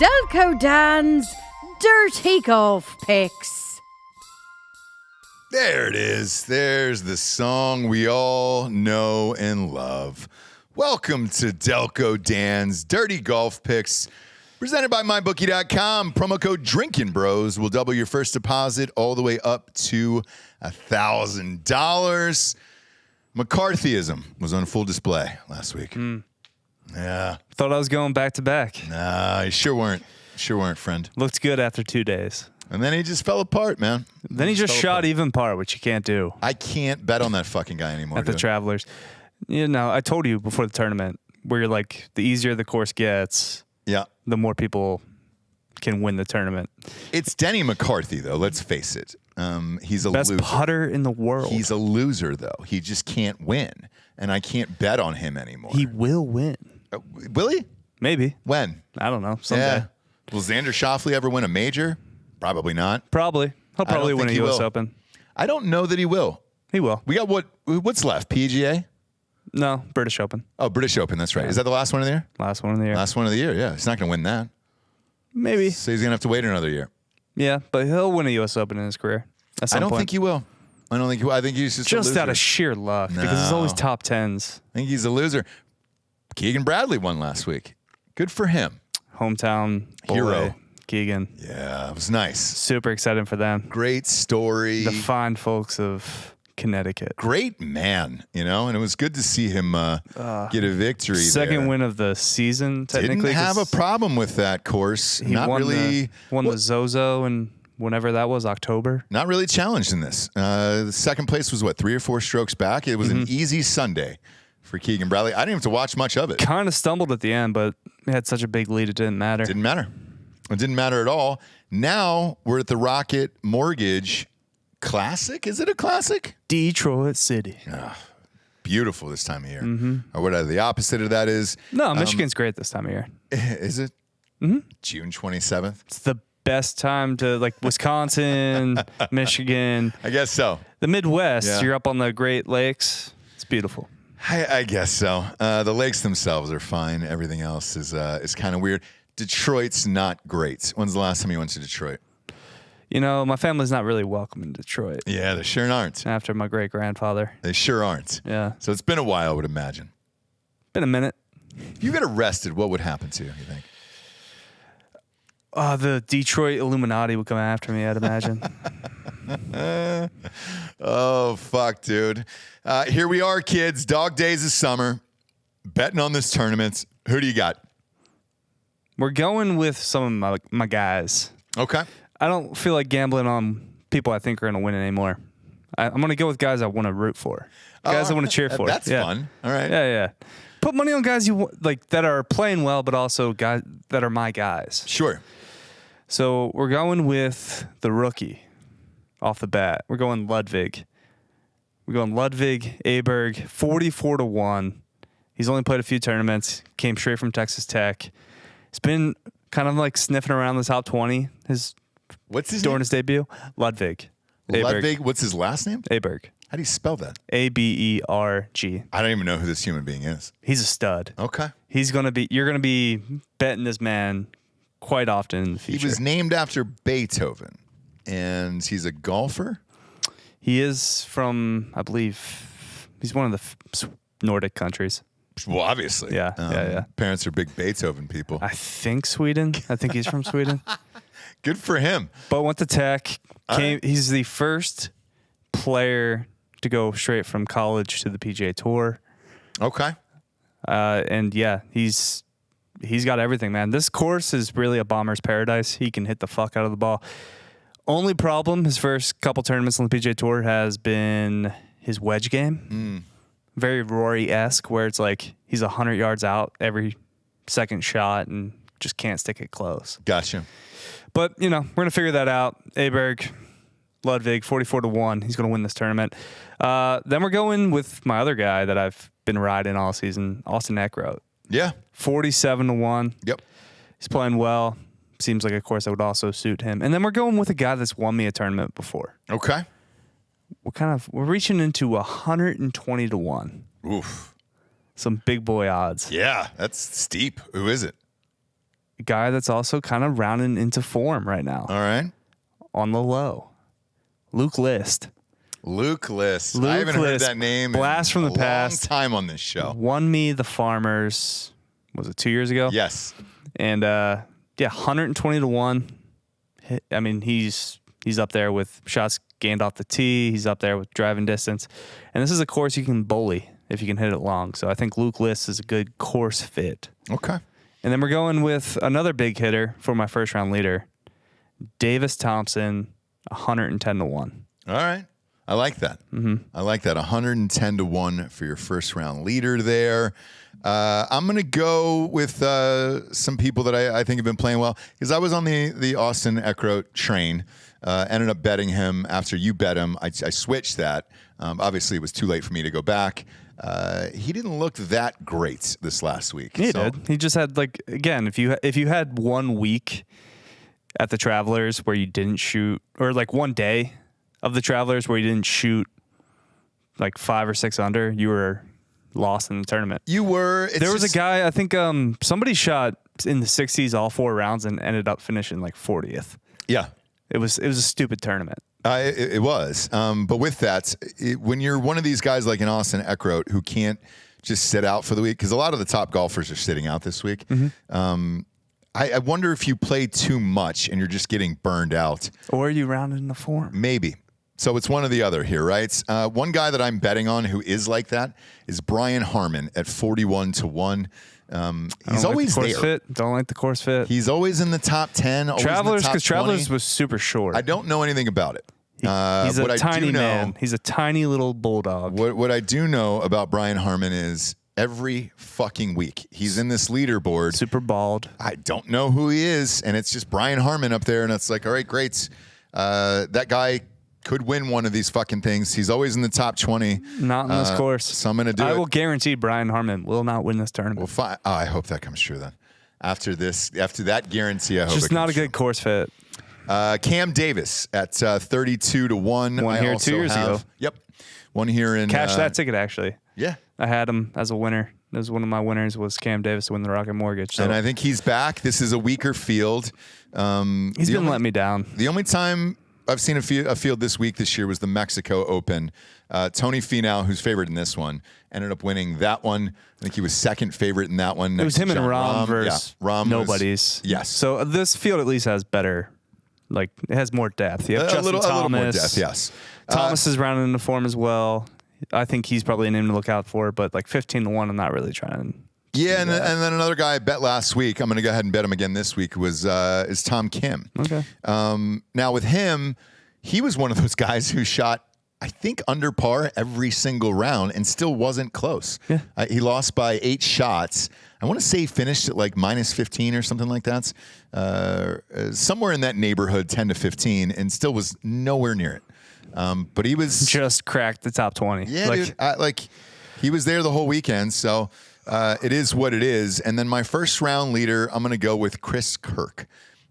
Delco Dan's Dirty Golf Picks. There it is. There's the song we all know and love. Welcome to Delco Dan's Dirty Golf Picks, presented by MyBookie.com. Promo code DrinkinBros will double your first deposit all the way up to $1,000. McCarthyism was on full display last week. Yeah. Thought I was going back to back. Nah, you sure weren't. Sure weren't, friend. Looked good after 2 days. And then he just fell apart, man. Then he just shot even par, which you can't do. I can't bet on that fucking guy anymore. At the Travelers. You know, I told you before the tournament, where you're like, the easier the course gets, the more people can win the tournament. It's Denny McCarthy, though. Let's face it. He's a best loser. putter in the world. He's a loser, though. He just can't win, and I can't bet on him anymore. He will win. Will he? Maybe. When? I don't know. Someday. Yeah. Will Xander Schauffele ever win a major? Probably not. Probably. He'll probably win a U.S. Open. I don't know that he will. He will. We got what's left? PGA? No, British Open. Oh, British Open. That's right. Yeah. Is that the last one of the year? Last one of the year. Last one of the year, yeah. He's not going to win that. Maybe. So he's going to have to wait another year. Yeah, but he'll win a U.S. Open in his career. I don't think he will. I don't think he will. I think he's just a loser. Out of sheer luck, because it's always top tens. I think he's a loser. Keegan Bradley won last week. Good for him. Hometown boy, hero. Keegan. Yeah, it was nice. Super excited for them. Great story. The fine folks of Connecticut. Great man, and it was good to see him get a victory. Second win of the season, technically. Didn't have a problem with that course. He not won really won the Zozo and whenever that was, October. Not really challenged in this. The second place was 3 or 4 strokes back. It was an easy Sunday for Keegan Bradley. I didn't have to watch much of it. Kind of stumbled at the end, but he had such a big lead, it didn't matter. Didn't matter. It didn't matter at all. Now we're at the Rocket Mortgage Classic. Is it a classic? Detroit City. Beautiful this time of year. Or whatever the opposite of that is. No, Michigan's great this time of year. Is it? June 27th? It's the best time to, Wisconsin, Michigan. I guess so. The Midwest, you're up on the Great Lakes. It's beautiful. I guess so. The lakes themselves are fine. Everything else is kind of weird. Detroit's not great. When's the last time you went to Detroit? My family's not really welcome in Detroit. Yeah, they sure aren't. After my great-grandfather. They sure aren't. Yeah. So it's been a while, I would imagine. Been a minute. If you get arrested, what would happen to you think? The Detroit Illuminati would come after me, I'd imagine. Oh, fuck, dude. Here we are, kids. Dog days of summer. Betting on this tournament. Who do you got? We're going with some of my guys. Okay. I don't feel like gambling on people I think are going to win anymore. I'm going to go with guys I want to root for. Guys I want to cheer for. That's fun. All right. Yeah. Put money on guys that are playing well, but also guys that are my guys. Sure. So we're going with the rookie off the bat. We're going Ludwig. We're going Ludwig Aberg, 44-1. He's only played a few tournaments. Came straight from Texas Tech. He's been kind of sniffing around the top 20. What's his during name? His debut? Ludwig. Ludwig. What's his last name? Aberg. How do you spell that? Aberg. I don't even know who this human being is. He's a stud. Okay. You're gonna be betting this man quite often in the future. He was named after Beethoven, and he's a golfer. He is from, I believe, he's one of the Nordic countries. Well, obviously. Yeah. Parents are big Beethoven people. I think Sweden. I think he's from Sweden. Good for him. But went to Tech. He's the first player to go straight from college to the PGA Tour. Okay. And yeah, he's got everything, man. This course is really a bomber's paradise. He can hit the fuck out of the ball. Only problem, his first couple tournaments on the PGA Tour has been his wedge game. Very Rory-esque, where it's like he's 100 yards out every second shot and just can't stick it close. Gotcha. But, we're going to figure that out. Aberg, Ludwig, 44-1. He's going to win this tournament. Then we're going with my other guy that I've been riding all season, Austin Eckroat. Yeah. 47-1. Yep. He's playing well. Seems like a course that would also suit him. And then we're going with a guy that's won me a tournament before. Okay. We're reaching into 120-1. Oof. Some big boy odds. Yeah, that's steep. Who is it? a guy that's also kind of rounding into form right now. All right. On the low. Luke List. Luke List. I haven't heard that name Blast from the past. Long time on this show. Won me the Farmers, was it 2 years ago? Yes. And 120 to 1. I mean, he's up there with shots gained off the tee. He's up there with driving distance. And this is a course you can bully if you can hit it long. So I think Luke List is a good course fit. Okay. And then we're going with another big hitter for my first round leader, Davis Thompson, 110 to 1. All right. I like that. I like that. 110 to 1 for your first round leader there. I'm going to go with some people that I think have been playing well, because I was on the Austin Eckroat train. Ended up betting him after you bet him. I switched that. Obviously, it was too late for me to go back. He didn't look that great this last week. He did. He just had, like, again, if you had 1 week at the Travelers where you didn't shoot, or like 1 day of the Travelers where you didn't shoot like 5 or 6 under, you were lost in the tournament. You were. There was a guy, I think somebody shot in the 60s all 4 rounds and ended up finishing like 40th. Yeah. It was a stupid tournament. It was. But with that, when you're one of these guys like an Austin Eckroat who can't just sit out for the week, because a lot of the top golfers are sitting out this week, I wonder if you play too much and you're just getting burned out. Or are you rounding the form? Maybe. So it's one or the other here, right? One guy that I'm betting on who is like that is Brian Harmon at 41 to 1. He's always there. Don't like the course fit. He's always in the top 10. Travelers, because Travelers was super short. I don't know anything about it. He's a tiny man. He's a tiny little bulldog. What I do know about Brian Harmon is every fucking week he's in this leaderboard. Super bald. I don't know who he is, and it's just Brian Harmon up there, and it's like, all right, great. That guy could win one of these fucking things. He's always in the top 20. Not in this course. So I'm going to do it. I will guarantee Brian Harmon will not win this tournament. Well, fine. Oh, I hope that comes true then. After that guarantee, I hope just not a good course fit. Cam Davis at 32 to 1. One here 2 years ago. Yep. One here in. Cashed that ticket, actually. Yeah. I had him as a winner. As one of my winners was Cam Davis to win the Rocket Mortgage. So. And I think he's back. This is a weaker field. He's been letting me down. The only time I've seen a field this year was the Mexico Open. Tony Finau, who's favored in this one, ended up winning that one. I think he was second favorite in that one. It was him and Rahm versus nobody's. Yes. So this field at least has better, like, it has more depth. You have Justin Thomas. A little more depth, yes. Thomas is rounding into form as well. I think he's probably a name to look out for, but like 15 to 1, I'm not really trying to. Yeah, and then another guy I bet last week, I'm going to go ahead and bet him again this week, is Tom Kim. Okay. Now with him, he was one of those guys who shot, I think, under par every single round and still wasn't close. Yeah. He lost by 8 shots. I want to say he finished at like minus 15 or something like that. Somewhere in that neighborhood, 10 to 15, and still was nowhere near it. But he was just cracked the top 20. Yeah, dude, he was there the whole weekend. So it is what it is. And then my first round leader, I'm going to go with Chris Kirk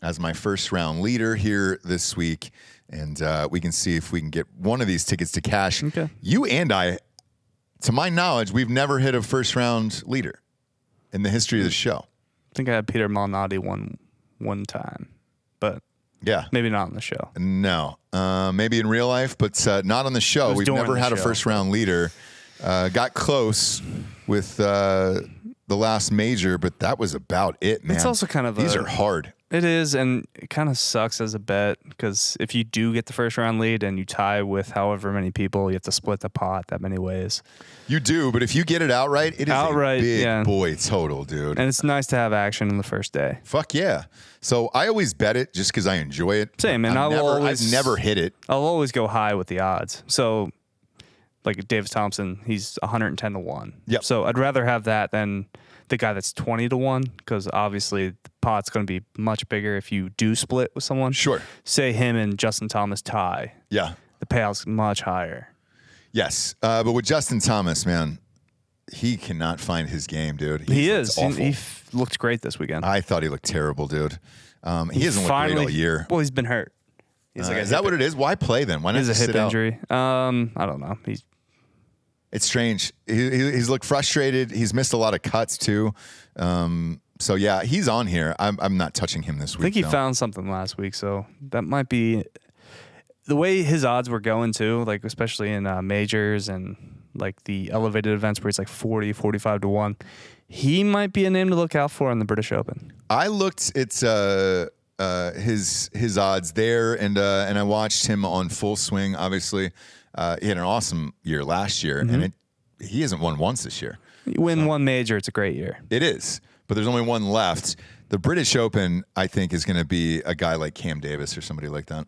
as my first round leader here this week. And we can see if we can get one of these tickets to cash. Okay. You and I, to my knowledge, we've never hit a first round leader in the history of the show. I think I had Peter Malnati one time, but yeah, maybe not on the show. No, maybe in real life, but not on the show. We've never had a first round leader. Got close with the last major, but that was about it, man. It's also kind of these are hard. It is, and it kind of sucks as a bet because if you do get the first round lead and you tie with however many people, you have to split the pot that many ways. You do, but if you get it outright, it is a big boy total, dude. And it's nice to have action on the first day. Fuck yeah. So I always bet it just because I enjoy it. Same, and I've never hit it. I'll always go high with the odds. So like Davis Thompson, he's 110 to 1. Yep. So I'd rather have that than the guy that's 20 to 1 because obviously the pot's going to be much bigger if you do split with someone. Sure. Say him and Justin Thomas tie. Yeah. The payout's much higher. Yes. But with Justin Thomas, man, he cannot find his game, dude. He is. He looked great this weekend. I thought he looked terrible, dude. He hasn't looked great all year. Well, he's been hurt. Is that what it is? Why play then? Why not just sit out? He's a hip injury. I don't know. It's strange. He's looked frustrated. He's missed a lot of cuts too. So yeah, he's on here. I'm not touching him this week. I think he though. found something last week, so that might be the way his odds were going too, like especially in majors and like the elevated events where it's like 40, 45 to 1. He might be a name to look out for in the British Open. I looked at his odds there, and I watched him on Full Swing. Obviously, he had an awesome year last year, and he hasn't won once this year. You win one major, it's a great year. It is, but there's only one left. The British Open, I think, is going to be a guy like Cam Davis or somebody like that.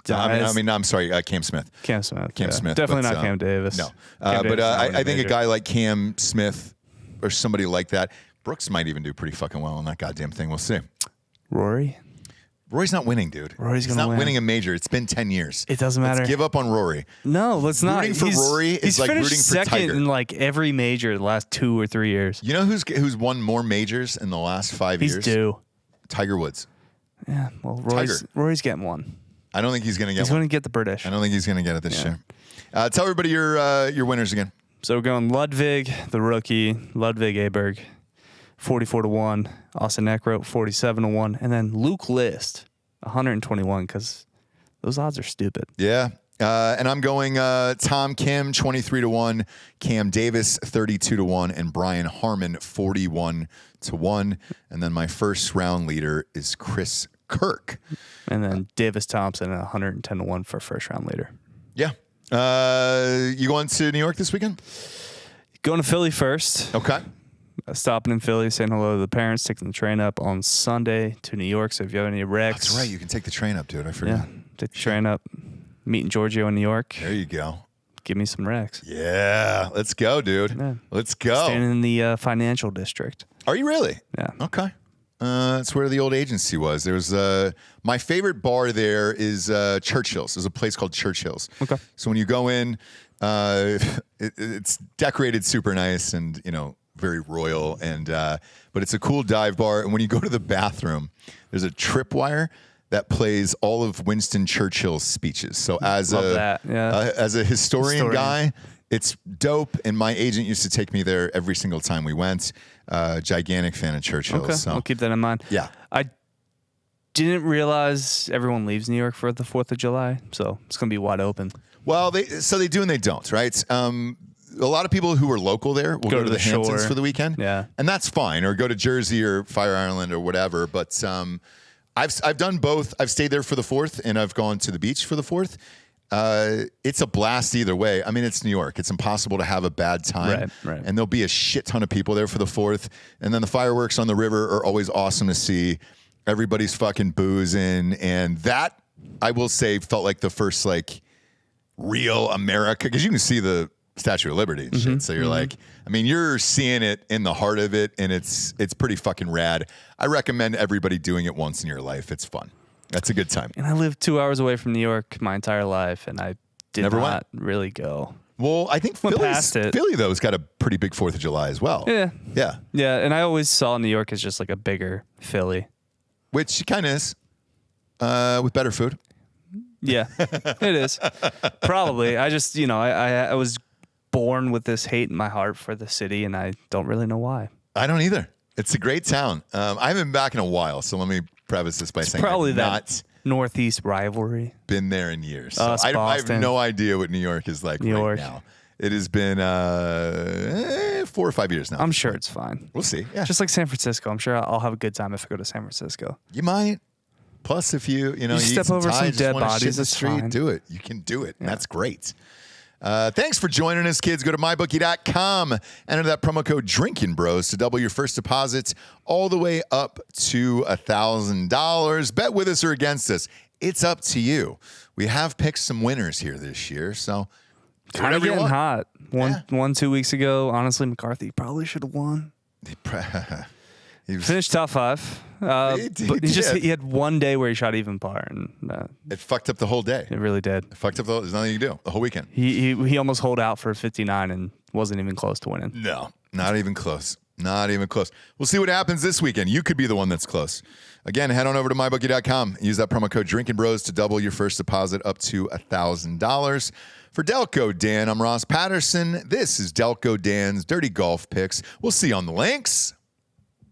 I'm sorry, Cam Smith. Cam Smith. Cam Smith. Definitely but, not Cam Davis. No. Cam Davis I think a guy like Cam Smith or somebody like that. Brooks might even do pretty fucking well on that goddamn thing. We'll see. Rory's not winning, dude. Rory's He's gonna not win. winning a major. It's been 10 years. It doesn't matter. Let's give up on Rory. No, let's not. Rooting for Rory is he's like finished rooting for second Tiger. in like every major the last 2 or 3 years. You know who's won more majors in the last 5 years? He's due. Tiger Woods. Yeah, well, Tiger. Rory's getting one. I don't think he's going to get He's one. going to get the British. I don't think he's going to get it this year. Tell everybody your winners again. So we're going Ludwig, the rookie, Ludwig Aberg, 44 to 1, Austin Eckroat, 47 to 1, and then Luke List, 121, because those odds are stupid. Yeah. And I'm going Tom Kim, 23 to 1, Cam Davis, 32 to 1, and Brian Harmon, 41 to 1. And then my first round leader is Chris Kirk. And then Davis Thompson at 110 to 1 for first round leader. Yeah. You going to New York this weekend? Going to Philly first. Okay. Stopping in Philly, saying hello to the parents, taking the train up on Sunday to New York. So if you have any wrecks. That's right. You can take the train up, dude. I forgot. Yeah, take the train up. Meeting Giorgio in New York. There you go. Give me some wrecks. Yeah. Let's go, dude. Yeah. Let's go. Staying in the financial district. Are you really? Yeah. Okay. That's where the old agency was. There was my favorite bar there is Churchill's. There's a place called Churchill's. Okay. So when you go in, it's decorated super nice and very royal, and but it's a cool dive bar. And when you go to the bathroom, there's a tripwire that plays all of Winston Churchill's speeches. So as a historian guy, it's dope. And my agent used to take me there every single time we went. Gigantic fan of Churchill's. Okay, So I'll keep that in mind. yeah. I didn't realize everyone leaves New York for the 4th of July, so it's going to be wide open. Well, they do and they don't, right? A lot of people who are local there will go to the Hamptons shore for the weekend. Yeah. And that's fine. Or go to Jersey or Fire Island or whatever. But I've done both. I've stayed there for the 4th and I've gone to the beach for the 4th. It's a blast either way. I mean, it's New York. It's impossible to have a bad time. Right. And there'll be a shit ton of people there for the 4th. And then the fireworks on the river are always awesome to see. Everybody's fucking boozing. And that, I will say, felt like the first like real America. Because you can see the Statue of Liberty and shit. So you're like, I mean, you're seeing it in the heart of it. And it's pretty fucking rad. I recommend everybody doing it once in your life. It's fun. That's a good time. And I lived 2 hours away from New York my entire life, and I did Never not really go. Well, I think Philly, though, has got a pretty big 4th of July as well. Yeah. Yeah. Yeah, and I always saw New York as just like a bigger Philly. Which kind of is, with better food. Yeah, it is. Probably. I just, I was born with this hate in my heart for the city, and I don't really know why. I don't either. It's a great town. I haven't been back in a while, so let me preface this by saying probably I've that not Northeast rivalry. been there in years. So Us, I have Boston. no idea what New York is like New right York. now. It has been 4 or 5 years now. I'm sure it's fine. We'll see. Yeah. Just like San Francisco. I'm sure I'll have a good time if I go to San Francisco. You might. Plus, if you You eat step some over Thai, some just dead wanna shit bodies, in the it's street, fine. do it. You can do it. And that's great. Thanks for joining us, kids. Go to mybookie.com. Enter that promo code Drinking Bros to double your first deposit all the way up to $1,000. Bet with us or against us. It's up to you. We have picked some winners here this year, so Kind of getting hot. 2 weeks ago, honestly, McCarthy probably should have won. He was, Finished top 5. But he had one day where he shot even par, and it fucked up the whole day. it really did. It fucked up there's nothing you can do the whole weekend. He almost holed out for 59 and wasn't even close to winning. No, not even close. Not even close. We'll see what happens this weekend. You could be the one that's close. Again, head on over to mybookie.com. Use that promo code Drinking Bros to double your first deposit up to $1,000. For Delco Dan, I'm Ross Patterson. This is Delco Dan's Dirty Golf Picks. We'll see you on the links.